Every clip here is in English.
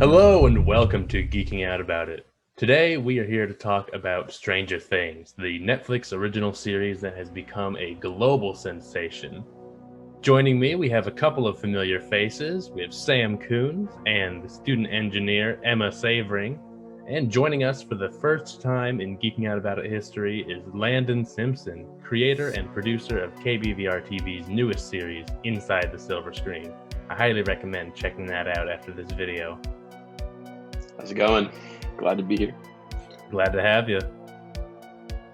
Hello and welcome to Geeking Out About It. Today we are here to talk about Stranger Things, the Netflix original series that has become a global sensation. Joining me, we have a couple of familiar faces. We have Sam Coons and the student engineer Emma Savering. And joining us for the first time in Geeking Out About It history is Landon Simpson, creator and producer of KBVR TV's newest series, Inside the Silver Screen. I highly recommend checking that out after this video. How's it going? Glad to be here. Glad to have you.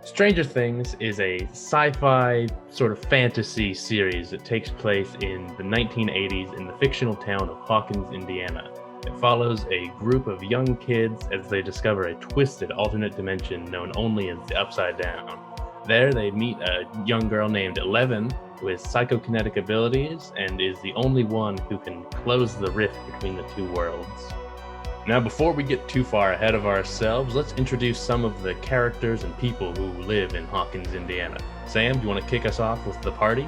Stranger Things is a sci-fi sort of fantasy series that takes place in the 1980s in the fictional town of Hawkins, Indiana. It follows a group of young kids as they discover a twisted alternate dimension known only as the Upside Down. There they meet a young girl named Eleven with psychokinetic abilities and is the only one who can close the rift between the two worlds. Now, before we get too far ahead of ourselves, let's introduce some of the characters and people who live in Hawkins, Indiana. Sam, do you want to kick us off with the party?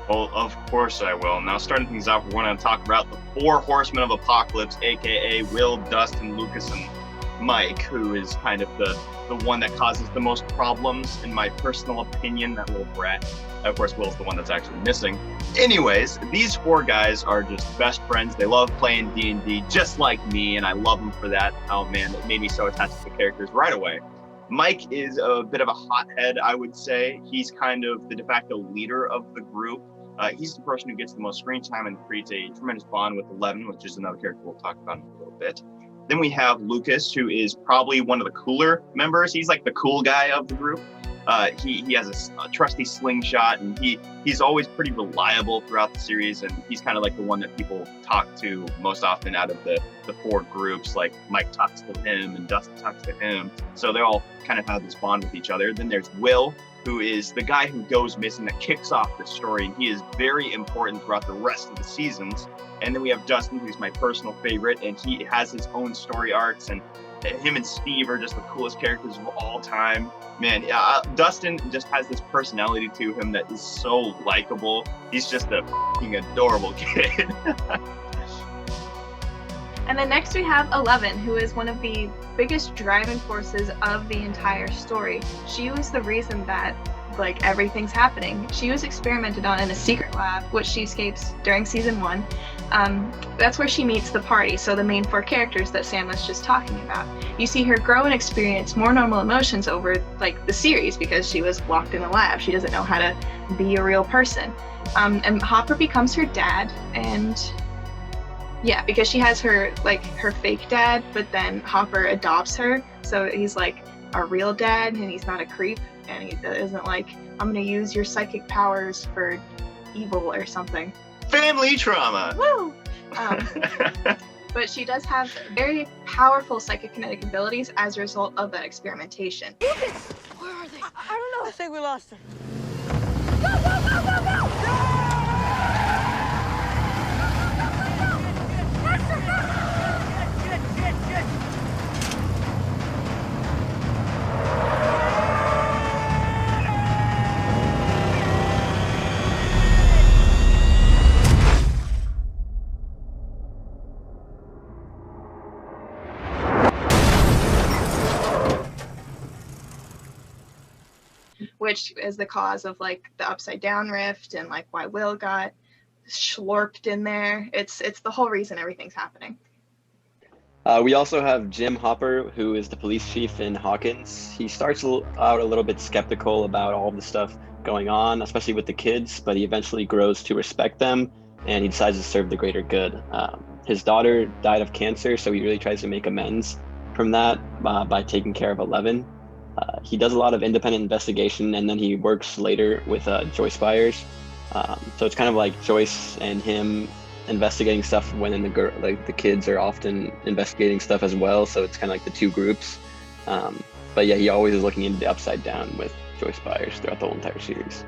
Well, of course I will. Now, starting things off, we're going to talk about the four horsemen of apocalypse, aka Will, Dustin, Lucas, and Mike, who is kind of the one that causes the most problems, in my personal opinion, that little brat. Of course, Will's the one that's actually missing. Anyways, these four guys are just best friends. They love playing D&D just like me, and I love them for that. Oh man, it made me so attached to the characters right away. Mike is a bit of a hothead, I would say. He's kind of the de facto leader of the group. He's the person who gets the most screen time and creates a tremendous bond with Eleven, which is another character we'll talk about in a little bit. Then we have Lucas, who is probably one of the cooler members. He's like the cool guy of the group. He has a trusty slingshot, and he's always pretty reliable throughout the series, and he's kind of like the one that people talk to most often out of the four groups. Like Mike talks to him and Dustin talks to him, so they all kind of have this bond with each other. Then there's Will, who is the guy who goes missing that kicks off the story, and he is very important throughout the rest of the seasons. And then we have Dustin, who's my personal favorite, and he has his own story arcs, and him and Steve are just the coolest characters of all time. Man, Dustin just has this personality to him that is so likable. He's just a fucking adorable kid. And then next we have Eleven, who is one of the biggest driving forces of the entire story. She was the reason that everything's happening. She was experimented on in a secret lab, which she escapes during season 1. That's where she meets the party, so the main four characters that Sam was just talking about. You see her grow and experience more normal emotions over the series because she was locked in a lab. She doesn't know how to be a real person. And Hopper becomes her dad, and yeah, because she has her fake dad, but then Hopper adopts her, so he's like a real dad, and he's not a creep, and he isn't like, I'm gonna use your psychic powers for evil or something. Family trauma! Woo! But she does have very powerful psychokinetic abilities as a result of that experimentation. Lucas! Where are they? I don't know. I think we lost them. Go, go, go, go, go! Which is the cause of the Upside Down rift and why Will got schlorped in there. It's the whole reason everything's happening. We also have Jim Hopper, who is the police chief in Hawkins. He starts out a little bit skeptical about all the stuff going on, especially with the kids, but he eventually grows to respect them, and he decides to serve the greater good. His daughter died of cancer, so he really tries to make amends from that by taking care of Eleven. He does a lot of independent investigation, and then he works later with Joyce Byers. So it's kind of like Joyce and him investigating stuff when the kids are often investigating stuff as well. So it's kind of like the two groups. But yeah, he always is looking into the Upside Down with Joyce Byers throughout the whole entire series.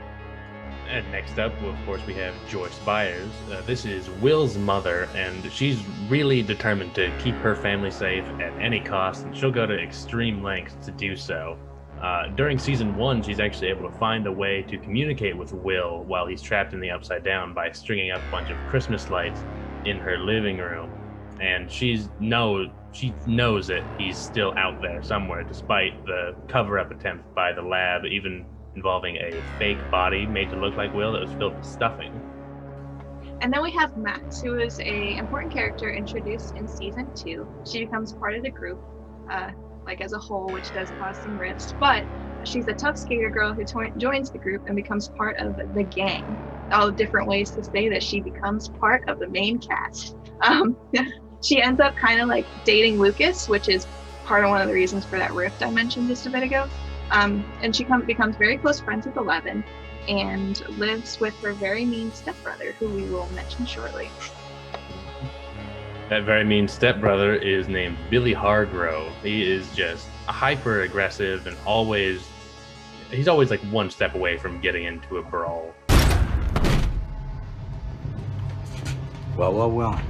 And next up, of course, we have Joyce Byers. This is Will's mother, and she's really determined to keep her family safe at any cost, and she'll go to extreme lengths to do so. During season 1, she's actually able to find a way to communicate with Will while he's trapped in the Upside Down by stringing up a bunch of Christmas lights in her living room. and she knows that he's still out there somewhere, despite the cover-up attempt by the lab, even involving a fake body made to look like Will that was filled with stuffing. And then we have Max, who is a important character introduced in season 2. She becomes part of the group, like as a whole, which does cause some rifts. But she's a tough skater girl who joins the group and becomes part of the gang. All different ways to say that she becomes part of the main cast. She ends up kind of like dating Lucas, which is part of one of the reasons for that rift I mentioned just a bit ago. And she becomes very close friends with Eleven, and lives with her very mean stepbrother, who we will mention shortly. That very mean stepbrother is named Billy Hargrove. He is just hyper aggressive and he's always like one step away from getting into a brawl. Well.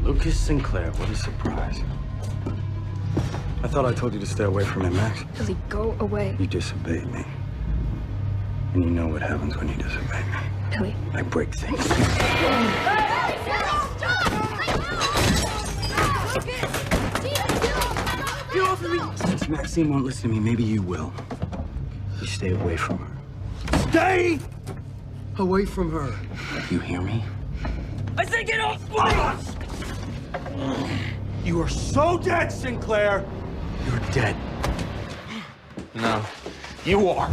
Lucas Sinclair, what a surprise. I thought I told you to stay away from him, Max. Billy, go away. You disobeyed me. And you know what happens when you disobey me. Billy. I break things. Since Maxine won't listen to me, maybe you will. You stay away from her. Stay away from her. You hear me? I said get off, please! You are so dead, Sinclair! You're dead. No, you are.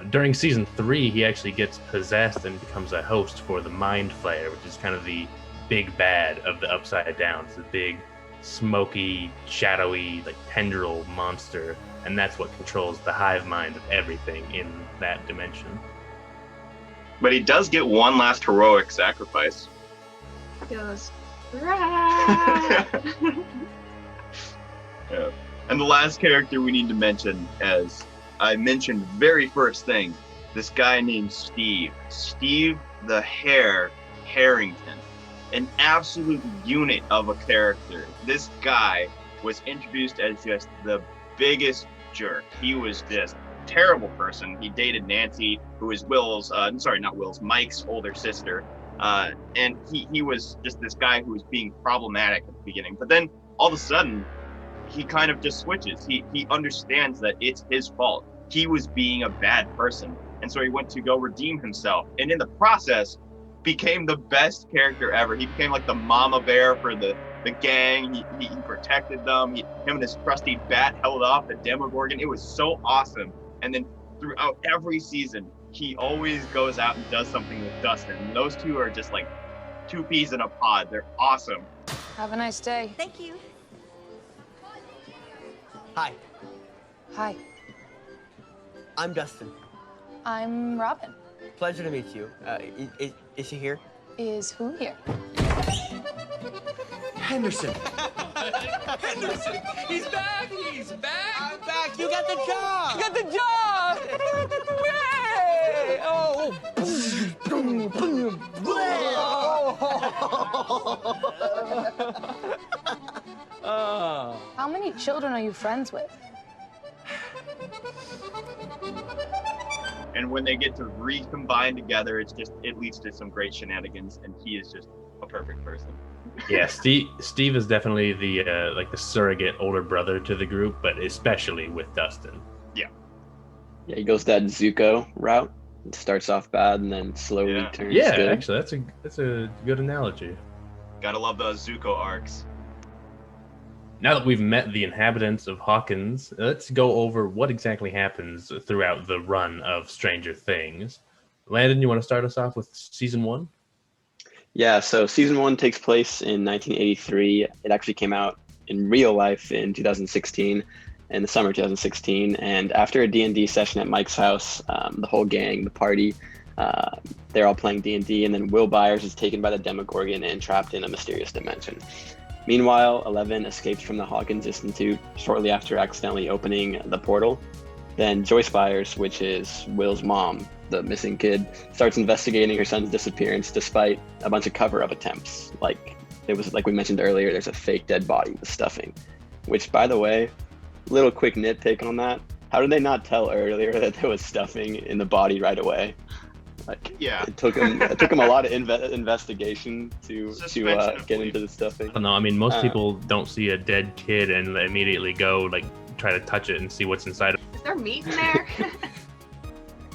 During season 3, he actually gets possessed and becomes a host for the Mind Flayer, which is kind of the big bad of the Upside Down. It's a big, smoky, shadowy, like tendril monster, and that's what controls the hive mind of everything in that dimension. But he does get one last heroic sacrifice. He goes, "Rah!" Yeah. And the last character we need to mention, as I mentioned very first thing, this guy named Steve. Steve the Hare Harrington. An absolute unit of a character. This guy was introduced as just the biggest jerk. He was this terrible person. He dated Nancy, who is Mike's older sister. And he was just this guy who was being problematic at the beginning. But then all of a sudden, he kind of just switches. He understands that it's his fault. He was being a bad person. And so he went to go redeem himself. And in the process, became the best character ever. He became like the mama bear for the gang. He protected them. Him and his trusty bat held off the Demogorgon. It was so awesome. And then throughout every season, he always goes out and does something with Dustin. And those two are just like two peas in a pod. They're awesome. Have a nice day. Thank you. Hi, Hi, I'm Dustin. I'm Robin. Pleasure to meet you. Is she here? Is who here? Henderson. Henderson, he's back! He's back! I'm back. You got the job. You got the job! Yay! Oh! How many children are you friends with? And when they get to recombine together, it leads to some great shenanigans, and he is just a perfect person. Yeah, Steve is definitely the the surrogate older brother to the group, but especially with Dustin. Yeah, he goes that Zuko route. It starts off bad and then slowly turns Yeah, good. actually, that's a good analogy. Gotta love those Zuko arcs. Now that we've met the inhabitants of Hawkins, let's go over what exactly happens throughout the run of Stranger Things. Landon, you want to start us off with season 1? Yeah, so season 1 takes place in 1983. It actually came out in real life in 2016, in the summer 2016. And after a D&D session at Mike's house, the whole gang, the party, they're all playing D&D, and then Will Byers is taken by the Demogorgon and trapped in a mysterious dimension. Meanwhile, Eleven escapes from the Hawkins Institute shortly after accidentally opening the portal. Then Joyce Byers, which is Will's mom, the missing kid, starts investigating her son's disappearance despite a bunch of cover-up attempts. Like we mentioned earlier, there's a fake dead body with stuffing. Which, by the way, little quick nitpick on that. How did they not tell earlier that there was stuffing in the body right away? Like, Yeah. it took him a lot of investigation to Suspension of get belief. into the stuffing. I don't know. I mean, most Uh, people don't see a dead kid and immediately go like try to touch it and see what's inside. Is there meat in there?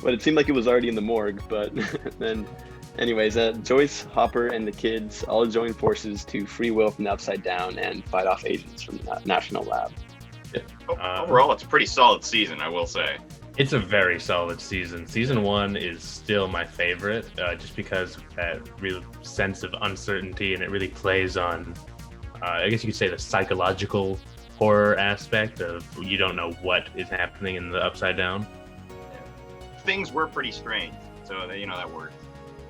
But it seemed like it was already in the morgue. But then, anyways, Joyce, Hopper, and the kids all join forces to free Will from the Upside Down and fight off agents from the National Lab. Overall, it's a pretty solid season, I will say. It's a very solid season. Season 1 is still my favorite, just because of that real sense of uncertainty, and it really plays on, I guess you could say, the psychological horror aspect of you don't know what is happening in the Upside Down. Things were pretty strange, so that worked.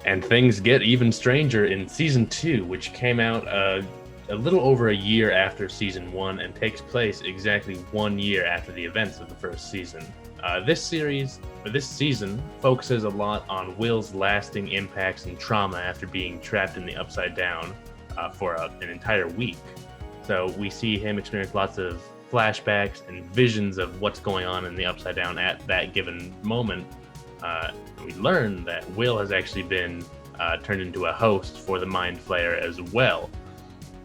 And things get even stranger in Season 2, which came out a little over a year after Season 1 and takes place exactly 1 year after the events of the first season. This season focuses a lot on Will's lasting impacts and trauma after being trapped in the Upside Down for an entire week. So we see him experience lots of flashbacks and visions of what's going on in the Upside Down at that given moment. We learn that Will has actually been turned into a host for the Mind Flayer as well.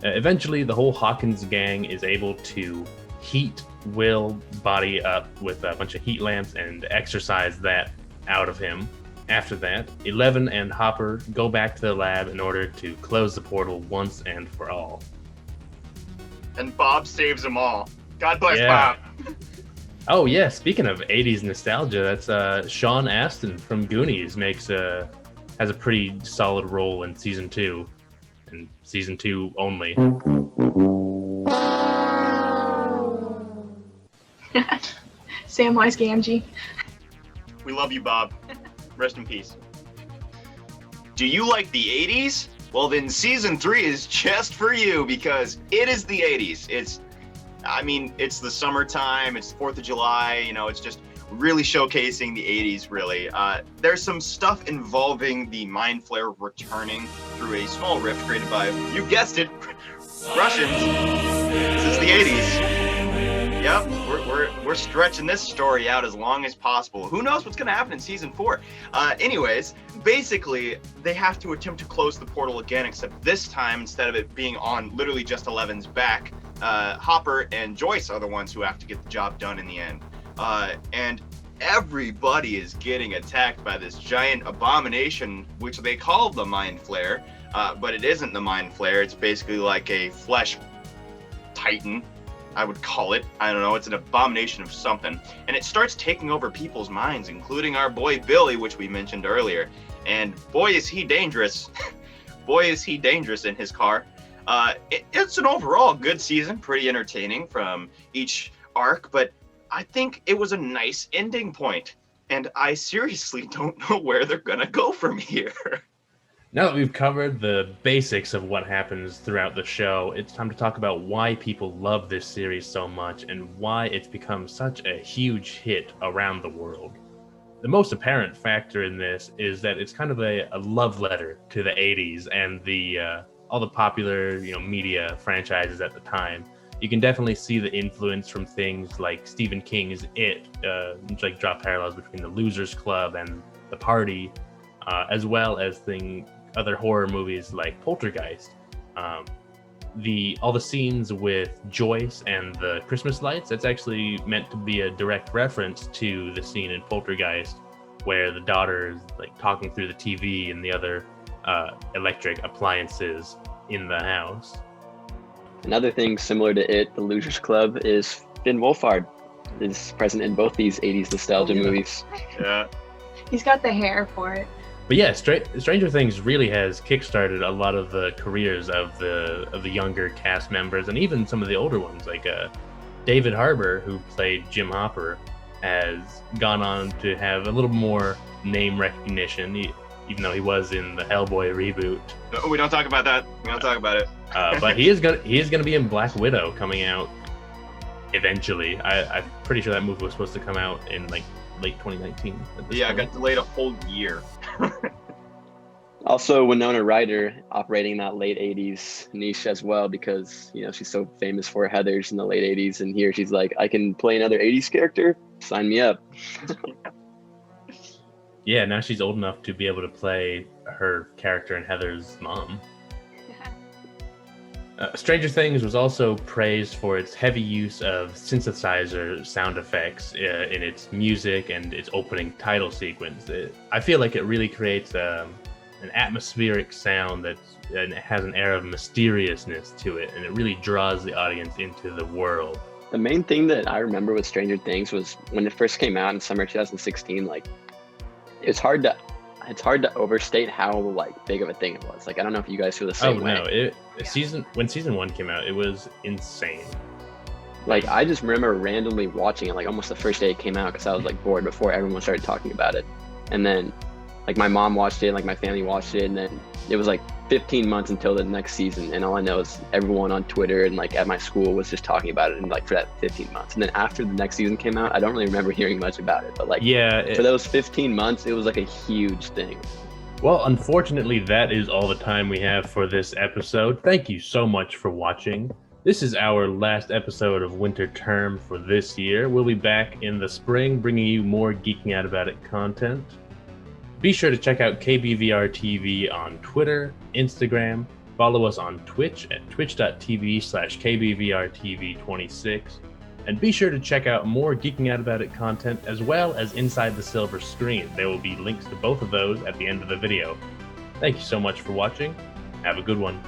Eventually, the whole Hawkins gang is able to heat Will's body up with a bunch of heat lamps and exercise that out of him. After that, Eleven and Hopper go back to the lab in order to close the portal once and for all. And Bob saves them all. God bless Yeah. Bob. Oh yeah, speaking of 80s nostalgia, that's Sean Astin from Goonies has a pretty solid role in season 2, and season 2 only. Samwise Gamgee. We love you, Bob. Rest in peace. Do you like the 80s? Well, then season 3 is just for you, because it is the 80s. It's the summertime, it's the 4th of July, it's just really showcasing the 80s, really. There's some stuff involving the Mind Flayer returning through a small rift created by, you guessed it, Russians. This is the 80s. Yep, we're stretching this story out as long as possible. Who knows what's going to happen in season 4? Anyways, basically, they have to attempt to close the portal again, except this time, instead of it being on literally just Eleven's back, Hopper and Joyce are the ones who have to get the job done in the end. And everybody is getting attacked by this giant abomination, which they call the Mind Flayer, but it isn't the Mind Flayer. It's basically like a flesh titan, I would call it. I don't know, it's an abomination of something. And it starts taking over people's minds, including our boy Billy, which we mentioned earlier. And boy, is he dangerous. Boy, is he dangerous in his car. It's an overall good season, pretty entertaining from each arc, but I think it was a nice ending point. And I seriously don't know where they're gonna go from here. Now that we've covered the basics of what happens throughout the show, it's time to talk about why people love this series so much and why it's become such a huge hit around the world. The most apparent factor in this is that it's kind of a love letter to the 80s and all the popular media franchises at the time. You can definitely see the influence from things like Stephen King's It, which draw parallels between the Losers Club and The Party, as well as other horror movies like Poltergeist. All the scenes with Joyce and the Christmas lights, that's actually meant to be a direct reference to the scene in Poltergeist where the daughter is talking through the TV and the other electric appliances in the house. Another thing similar to It, the Losers Club, is Finn Wolfhard is present in both these 80s nostalgia movies. Yeah. He's got the hair for it. But yeah, Stranger Things really has kickstarted a lot of the careers of the younger cast members, and even some of the older ones, like David Harbour, who played Jim Hopper, has gone on to have a little more name recognition, even though he was in the Hellboy reboot. No, we don't talk about that. We don't talk about it. But he is gonna be in Black Widow coming out eventually. I'm pretty sure that movie was supposed to come out in late 2019. Yeah, it got delayed a whole year. Also, Winona Ryder operating that late 80s niche as well, because she's so famous for Heathers in the late 80s, and here she's like, I can play another 80s character, sign me up. Yeah, now she's old enough to be able to play her character in Heather's mom. Stranger Things was also praised for its heavy use of synthesizer sound effects in its music and its opening title sequence. I feel like it really creates an atmospheric sound that has an air of mysteriousness to it, and it really draws the audience into the world. The main thing that I remember with Stranger Things was when it first came out in summer 2016. Like, it's hard to overstate how like big of a thing it was. Like, I don't know if you guys feel the same way. Oh no, when season 1 came out, it was insane. Like, I just remember randomly watching it like almost the first day it came out because I was like bored before everyone started talking about it. And then like my mom watched it, like my family watched it, and then it was like 15 months until the next season, and all I know is everyone on Twitter and like at my school was just talking about it, and like for that 15 months. And then after the next season came out, I don't really remember hearing much about it, but like for those 15 months, it was like a huge thing. Well, unfortunately, that is all the time we have for this episode. Thank you so much for watching. This is our last episode of Winter Term for this year. We'll be back in the spring bringing you more Geeking Out About It content. Be sure to check out KBVR TV on Twitter, Instagram. Follow us on Twitch at twitch.tv/KBVRTV26. And be sure to check out more Geeking Out About It content as well as Inside the Silver Screen. There will be links to both of those at the end of the video. Thank you so much for watching. Have a good one.